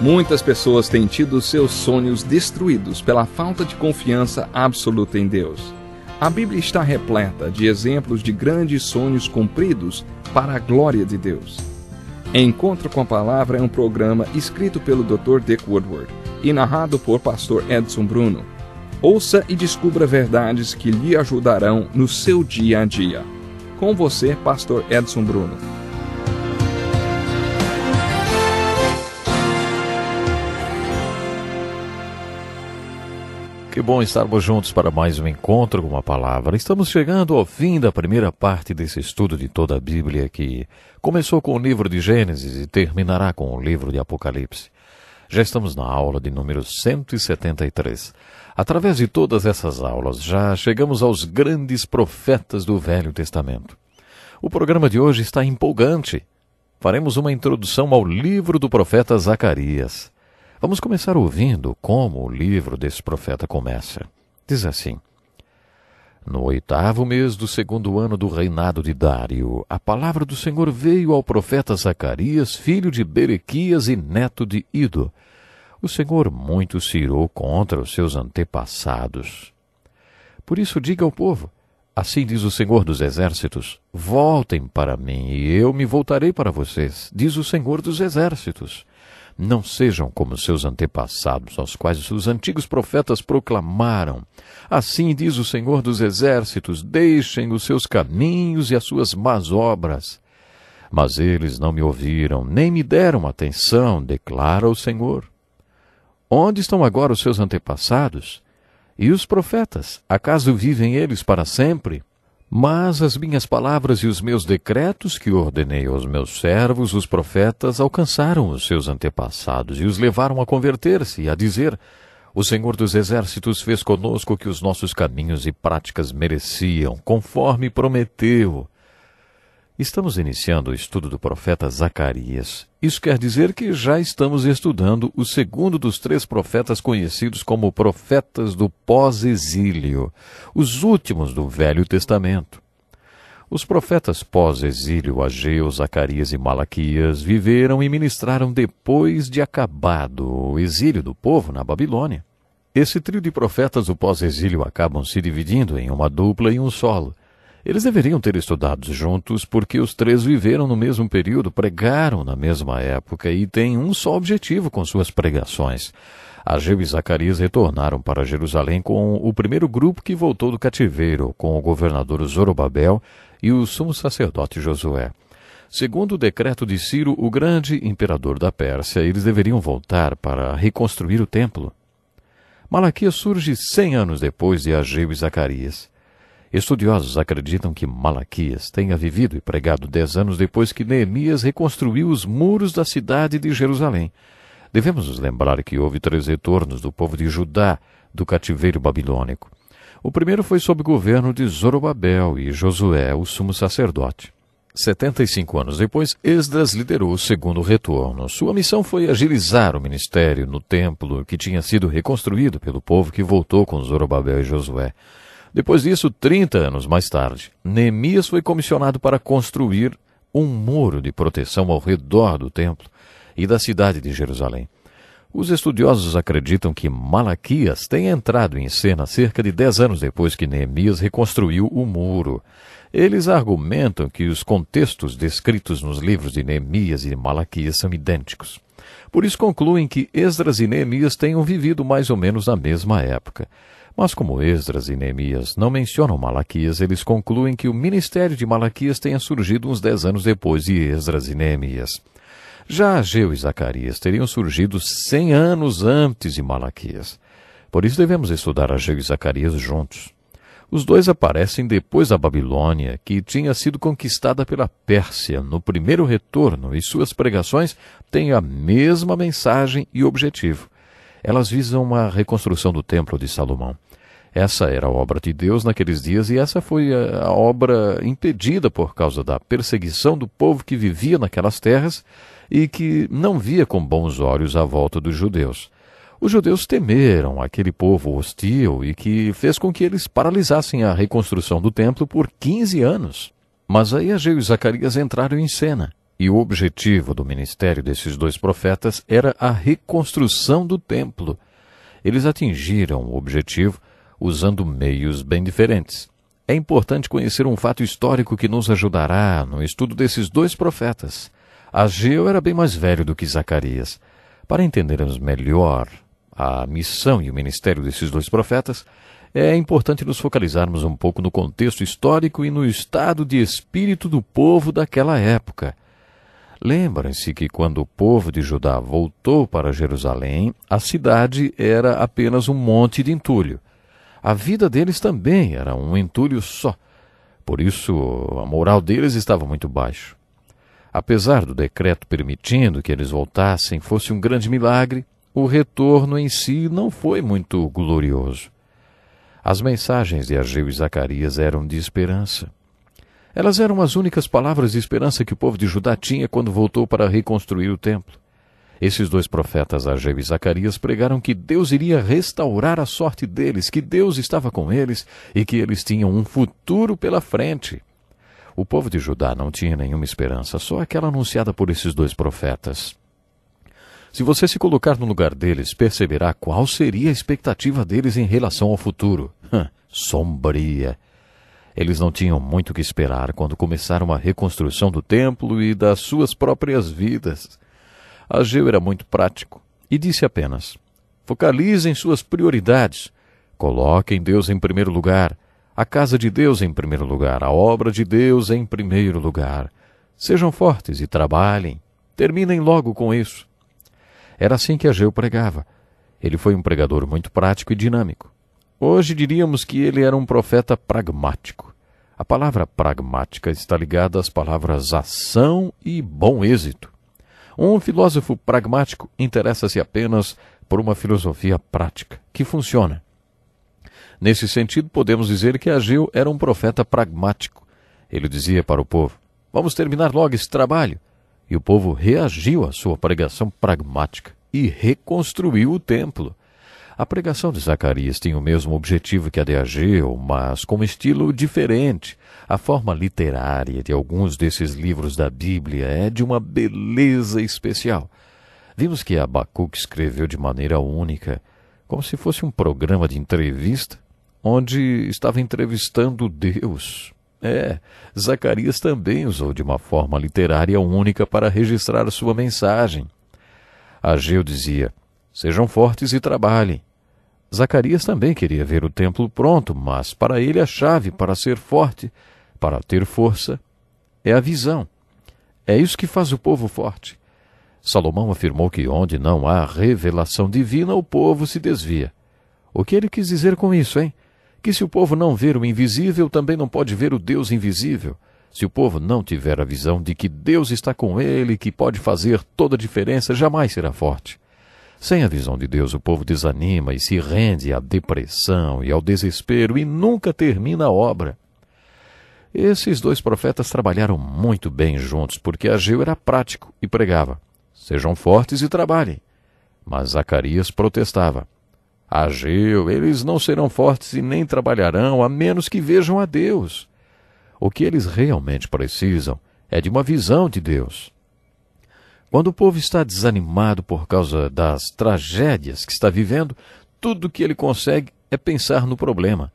Muitas pessoas têm tido seus sonhos destruídos pela falta de confiança absoluta em Deus. A Bíblia está repleta de exemplos de grandes sonhos cumpridos para a glória de Deus. Encontro com a Palavra é um programa escrito pelo Dr. Dick Woodward e narrado por Pastor Edson Bruno. Ouça e descubra verdades que lhe ajudarão no seu dia a dia. Com você, Pastor Edson Bruno. Que bom estarmos juntos para mais um encontro com a Palavra. Estamos chegando ao fim da primeira parte desse estudo de toda a Bíblia, que começou com o livro de Gênesis e terminará com o livro de Apocalipse. Já estamos na aula de número 173. Através de todas essas aulas, já chegamos aos grandes profetas do Velho Testamento. O programa de hoje está empolgante. Faremos uma introdução ao livro do profeta Zacarias. Vamos começar ouvindo como o livro desse profeta começa. Diz assim: No 8º mês do 2º ano do reinado de Dário, a palavra do Senhor veio ao profeta Zacarias, filho de Berequias e neto de Ido. O Senhor muito se irou contra os seus antepassados. Por isso diga ao povo: assim diz o Senhor dos Exércitos, voltem para mim e eu me voltarei para vocês, diz o Senhor dos Exércitos. Não sejam como seus antepassados, aos quais os antigos profetas proclamaram. Assim diz o Senhor dos Exércitos, deixem os seus caminhos e as suas más obras. Mas eles não me ouviram, nem me deram atenção, declara o Senhor. Onde estão agora os seus antepassados? E os profetas, acaso vivem eles para sempre? Mas as minhas palavras e os meus decretos que ordenei aos meus servos, os profetas, alcançaram os seus antepassados e os levaram a converter-se e a dizer: o Senhor dos Exércitos fez conosco o que os nossos caminhos e práticas mereciam, conforme prometeu. Estamos iniciando o estudo do profeta Zacarias. Isso quer dizer que já estamos estudando o segundo dos 3 profetas conhecidos como profetas do pós-exílio, os últimos do Velho Testamento. Os profetas pós-exílio, Ageu, Zacarias e Malaquias, viveram e ministraram depois de acabado o exílio do povo na Babilônia. Esse trio de profetas do pós-exílio acabam se dividindo em uma dupla e um solo. Eles deveriam ter estudado juntos porque os 3 viveram no mesmo período, pregaram na mesma época e têm um só objetivo com suas pregações. Ageu e Zacarias retornaram para Jerusalém com o primeiro grupo que voltou do cativeiro, com o governador Zorobabel e o sumo sacerdote Josué. Segundo o decreto de Ciro, o grande imperador da Pérsia, eles deveriam voltar para reconstruir o templo. Malaquias surge 100 anos depois de Ageu e Zacarias. Estudiosos acreditam que Malaquias tenha vivido e pregado 10 anos depois que Neemias reconstruiu os muros da cidade de Jerusalém. Devemos nos lembrar que houve 3 retornos do povo de Judá do cativeiro babilônico. O primeiro foi sob o governo de Zorobabel e Josué, o sumo sacerdote. 75 anos depois, Esdras liderou o segundo retorno. Sua missão foi agilizar o ministério no templo que tinha sido reconstruído pelo povo que voltou com Zorobabel e Josué. Depois disso, 30 anos mais tarde, Neemias foi comissionado para construir um muro de proteção ao redor do templo e da cidade de Jerusalém. Os estudiosos acreditam que Malaquias tenha entrado em cena cerca de 10 anos depois que Neemias reconstruiu o muro. Eles argumentam que os contextos descritos nos livros de Neemias e Malaquias são idênticos. Por isso concluem que Esdras e Neemias tenham vivido mais ou menos na mesma época. Mas como Esdras e Neemias não mencionam Malaquias, eles concluem que o ministério de Malaquias tenha surgido uns 10 anos depois de Esdras e Neemias. Já Ageu e Zacarias teriam surgido 100 anos antes de Malaquias. Por isso devemos estudar Ageu e Zacarias juntos. Os 2 aparecem depois da Babilônia, que tinha sido conquistada pela Pérsia no primeiro retorno, e suas pregações têm a mesma mensagem e objetivo. Elas visam a reconstrução do Templo de Salomão. Essa era a obra de Deus naqueles dias e essa foi a obra impedida por causa da perseguição do povo que vivia naquelas terras e que não via com bons olhos a volta dos judeus. Os judeus temeram aquele povo hostil e que fez com que eles paralisassem a reconstrução do templo por 15 anos. Mas aí Ageu e Zacarias entraram em cena. E o objetivo do ministério desses dois profetas era a reconstrução do templo. Eles atingiram o objetivo usando meios bem diferentes. É importante conhecer um fato histórico que nos ajudará no estudo desses dois profetas. Ageu era bem mais velho do que Zacarias. Para entendermos melhor a missão e o ministério desses dois profetas, é importante nos focalizarmos um pouco no contexto histórico e no estado de espírito do povo daquela época. Lembrem-se que quando o povo de Judá voltou para Jerusalém, a cidade era apenas um monte de entulho. A vida deles também era um entulho só. Por isso, a moral deles estava muito baixa. Apesar do decreto permitindo que eles voltassem fosse um grande milagre, o retorno em si não foi muito glorioso. As mensagens de Ageu e Zacarias eram de esperança. Elas eram as únicas palavras de esperança que o povo de Judá tinha quando voltou para reconstruir o templo. Esses dois profetas, Ageu e Zacarias, pregaram que Deus iria restaurar a sorte deles, que Deus estava com eles e que eles tinham um futuro pela frente. O povo de Judá não tinha nenhuma esperança, só aquela anunciada por esses dois profetas. Se você se colocar no lugar deles, perceberá qual seria a expectativa deles em relação ao futuro. Sombria. Eles não tinham muito o que esperar quando começaram a reconstrução do templo e das suas próprias vidas. Ageu era muito prático e disse apenas: focalizem suas prioridades, coloquem Deus em primeiro lugar, a casa de Deus em primeiro lugar, a obra de Deus em primeiro lugar. Sejam fortes e trabalhem, terminem logo com isso. Era assim que Ageu pregava. Ele foi um pregador muito prático e dinâmico. Hoje diríamos que ele era um profeta pragmático. A palavra pragmática está ligada às palavras ação e bom êxito. Um filósofo pragmático interessa-se apenas por uma filosofia prática, que funciona. Nesse sentido, podemos dizer que Ageu era um profeta pragmático. Ele dizia para o povo: vamos terminar logo esse trabalho. E o povo reagiu à sua pregação pragmática e reconstruiu o templo. A pregação de Zacarias tinha o mesmo objetivo que a de Ageu, mas com um estilo diferente. A forma literária de alguns desses livros da Bíblia é de uma beleza especial. Vimos que Abacuque escreveu de maneira única, como se fosse um programa de entrevista, onde estava entrevistando Deus. Zacarias também usou de uma forma literária única para registrar sua mensagem. Ageu dizia: sejam fortes e trabalhem. Zacarias também queria ver o templo pronto, mas para ele a chave para ser forte, para ter força, é a visão. É isso que faz o povo forte. Salomão afirmou que onde não há revelação divina, o povo se desvia. O que ele quis dizer com isso, hein? Que se o povo não ver o invisível, também não pode ver o Deus invisível. Se o povo não tiver a visão de que Deus está com ele, que pode fazer toda a diferença, jamais será forte. Sem a visão de Deus, o povo desanima e se rende à depressão e ao desespero e nunca termina a obra. Esses dois profetas trabalharam muito bem juntos, porque Ageu era prático e pregava: sejam fortes e trabalhem. Mas Zacarias protestava: Ageu, eles não serão fortes e nem trabalharão, a menos que vejam a Deus. O que eles realmente precisam é de uma visão de Deus. Quando o povo está desanimado por causa das tragédias que está vivendo, tudo o que ele consegue é pensar no problema.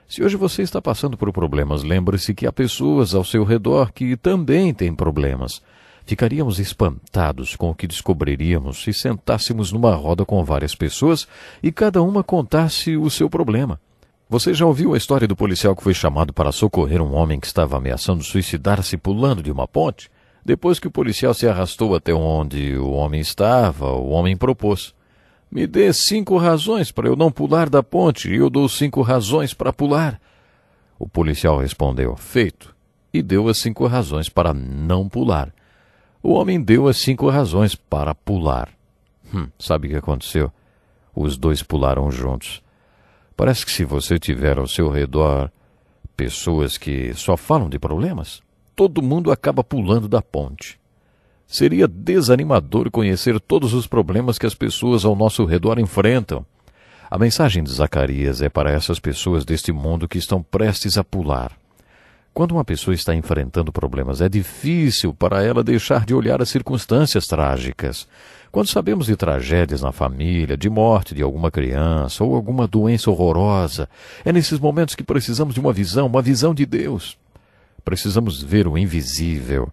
Se hoje você está passando por problemas, lembre-se que há pessoas ao seu redor que também têm problemas. Ficaríamos espantados com o que descobriríamos se sentássemos numa roda com várias pessoas e cada uma contasse o seu problema. Você já ouviu a história do policial que foi chamado para socorrer um homem que estava ameaçando suicidar-se pulando de uma ponte? Depois que o policial se arrastou até onde o homem estava, o homem propôs: me dê 5 razões para eu não pular da ponte e eu dou 5 razões para pular. O policial respondeu: feito, e deu as 5 razões para não pular. O homem deu as 5 razões para pular. Sabe o que aconteceu? Os dois pularam juntos. Parece que se você tiver ao seu redor pessoas que só falam de problemas, todo mundo acaba pulando da ponte. Seria desanimador conhecer todos os problemas que as pessoas ao nosso redor enfrentam. A mensagem de Zacarias é para essas pessoas deste mundo que estão prestes a pular. Quando uma pessoa está enfrentando problemas, é difícil para ela deixar de olhar as circunstâncias trágicas. Quando sabemos de tragédias na família, de morte de alguma criança ou alguma doença horrorosa, é nesses momentos que precisamos de uma visão de Deus. Precisamos ver o invisível.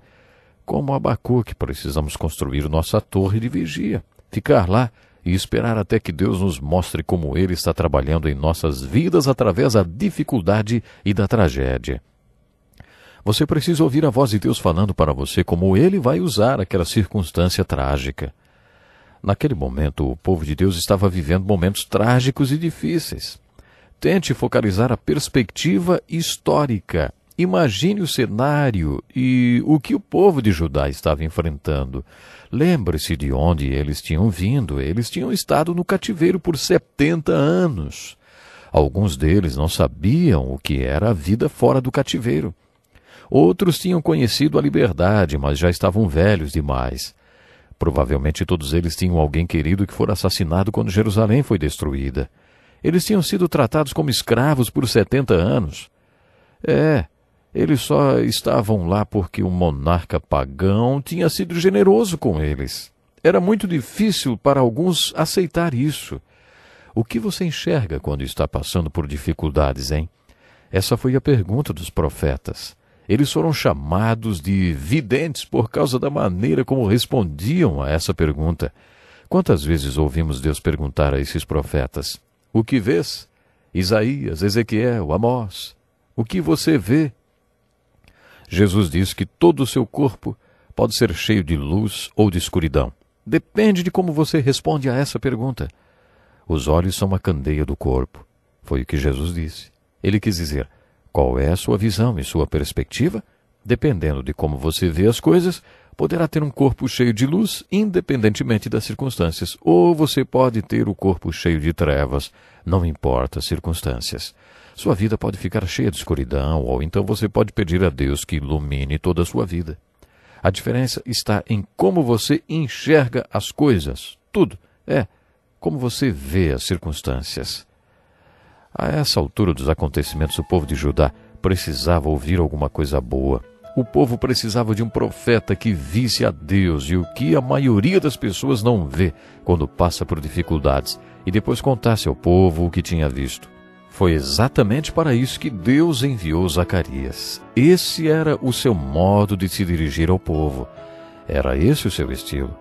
Como Abacuque, precisamos construir nossa torre de vigia, ficar lá e esperar até que Deus nos mostre como Ele está trabalhando em nossas vidas através da dificuldade e da tragédia. Você precisa ouvir a voz de Deus falando para você como Ele vai usar aquela circunstância trágica. Naquele momento, o povo de Deus estava vivendo momentos trágicos e difíceis. Tente focalizar a perspectiva histórica. Imagine o cenário e o que o povo de Judá estava enfrentando. Lembre-se de onde eles tinham vindo. Eles tinham estado no cativeiro por 70 anos. Alguns deles não sabiam o que era a vida fora do cativeiro. Outros tinham conhecido a liberdade, mas já estavam velhos demais. Provavelmente todos eles tinham alguém querido que fora assassinado quando Jerusalém foi destruída. Eles tinham sido tratados como escravos por 70 anos. Eles só estavam lá porque o monarca pagão tinha sido generoso com eles. Era muito difícil para alguns aceitar isso. O que você enxerga quando está passando por dificuldades, hein? Essa foi a pergunta dos profetas. Eles foram chamados de videntes por causa da maneira como respondiam a essa pergunta. Quantas vezes ouvimos Deus perguntar a esses profetas: o que vês? Isaías, Ezequiel, Amós, o que você vê? Jesus diz que todo o seu corpo pode ser cheio de luz ou de escuridão. Depende de como você responde a essa pergunta. Os olhos são a candeia do corpo. Foi o que Jesus disse. Ele quis dizer: qual é a sua visão e sua perspectiva? Dependendo de como você vê as coisas, poderá ter um corpo cheio de luz, independentemente das circunstâncias. Ou você pode ter o corpo cheio de trevas, não importa as circunstâncias. Sua vida pode ficar cheia de escuridão, ou então você pode pedir a Deus que ilumine toda a sua vida. A diferença está em como você enxerga as coisas. Tudo. Como você vê as circunstâncias. A essa altura dos acontecimentos, o povo de Judá precisava ouvir alguma coisa boa. O povo precisava de um profeta que visse a Deus e o que a maioria das pessoas não vê quando passa por dificuldades, e depois contasse ao povo o que tinha visto. Foi exatamente para isso que Deus enviou Zacarias. Esse era o seu modo de se dirigir ao povo. Era esse o seu estilo.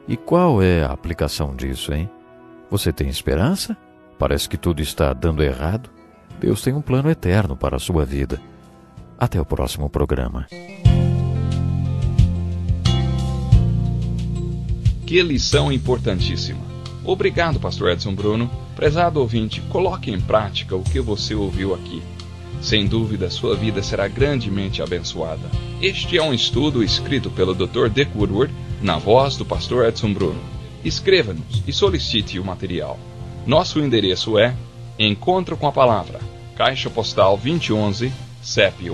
E qual é a aplicação disso, hein? Você tem esperança? Parece que tudo está dando errado. Deus tem um plano eterno para a sua vida. Até o próximo programa. Que lição importantíssima. Obrigado, Pastor Edson Bruno. Prezado ouvinte, coloque em prática o que você ouviu aqui. Sem dúvida, sua vida será grandemente abençoada. Este é um estudo escrito pelo Dr. Dick Woodward, na voz do Pastor Edson Bruno. Escreva-nos e solicite o material. Nosso endereço é Encontro com a Palavra, Caixa Postal 2011, CEP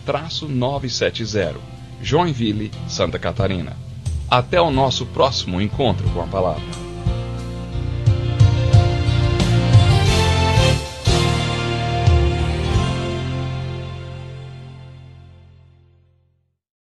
89201-970, Joinville, Santa Catarina. Até o nosso próximo Encontro com a Palavra.